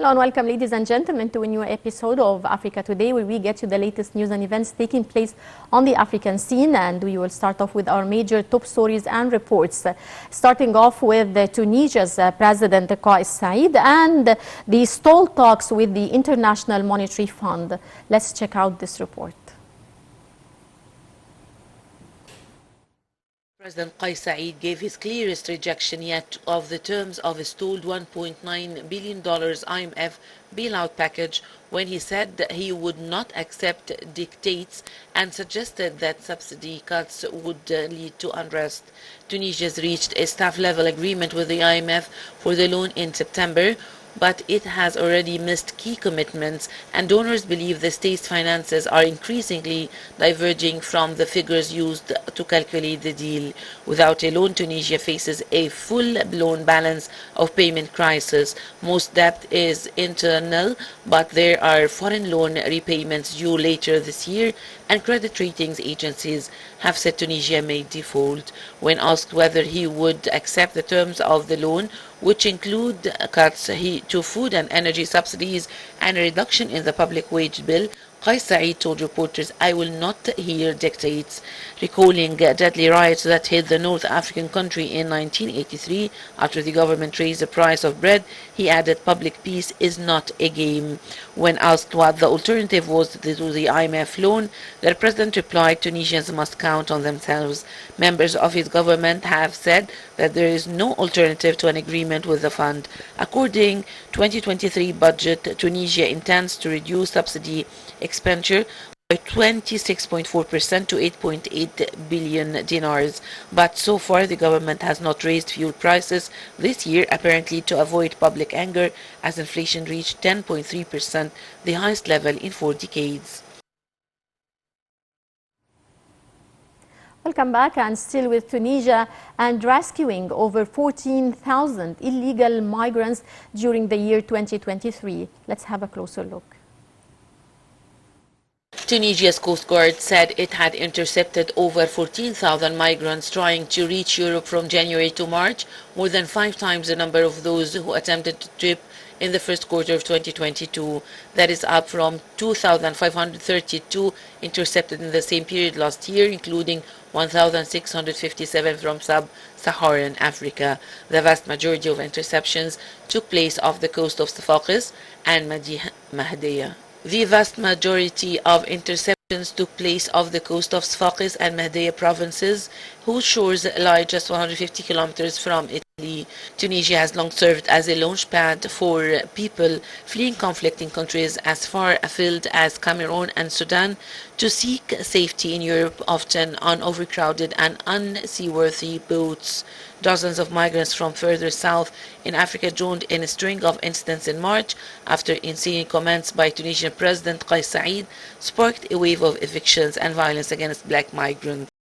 Hello and welcome, ladies and gentlemen, to a new episode of Africa Today, where we get you the latest news and events taking place on the African scene. And we will start off with our major top stories and reports. Starting off with Tunisia's President Kais Saied and the stalled talks with the International Monetary Fund. Let's check out this report. President Kais Saied gave his clearest rejection yet of the terms of a stalled $1.9 billion IMF bailout package when he said that he would not accept dictates and suggested that subsidy cuts would lead to unrest. Tunisia has reached a staff-level agreement with the IMF for the loan in September, but it has already missed key commitments, and donors believe the state's finances are increasingly diverging from the figures used to calculate the deal. Without a loan, Tunisia faces a full-blown balance of payment crisis. Most debt is internal, but there are foreign loan repayments due later this year, and credit ratings agencies have said Tunisia may default. When asked whether he would accept the terms of the loan, which include cuts to food and energy subsidies and a reduction in the public wage bill, Kais Saied told reporters, "I will not hear dictates." Recalling deadly riots that hit the North African country in 1983 after the government raised the price of bread, he added public peace is not a game. When asked what the alternative was to the IMF loan, the president replied, Tunisians must count on themselves. Members of his government have said that there is no alternative to an agreement with the fund. According to 2023 budget, Tunisia intends to reduce subsidy expenditure by 26.4% to 8.8 billion dinars. But so far, the government has not raised fuel prices this year, apparently to avoid public anger, as inflation reached 10.3%, the highest level in 4 decades. Welcome back, and still with Tunisia and rescuing over 14,000 illegal migrants during the year 2023. Let's have a closer look. Tunisia's Coast Guard said it had intercepted over 14,000 migrants trying to reach Europe from January to March, more than 5 times the number of those who attempted the trip in the first quarter of 2022. That is up from 2,532 intercepted in the same period last year, including 1,657 from sub-Saharan Africa. The vast majority of interceptions took place off the coast of Sfax and Mahdeya. The vast majority of interceptions took place off the coast of Sfax and Mahdeya provinces, whose shores lie just 150 kilometers from Italy. Tunisia has long served as a launchpad for people fleeing conflict in countries as far afield as Cameroon and Sudan to seek safety in Europe, often on overcrowded and unseaworthy boats. Dozens of migrants from further south in Africa joined in a string of incidents in March after insane comments by Tunisian President Kais Saied sparked a wave of evictions and violence against black migrants.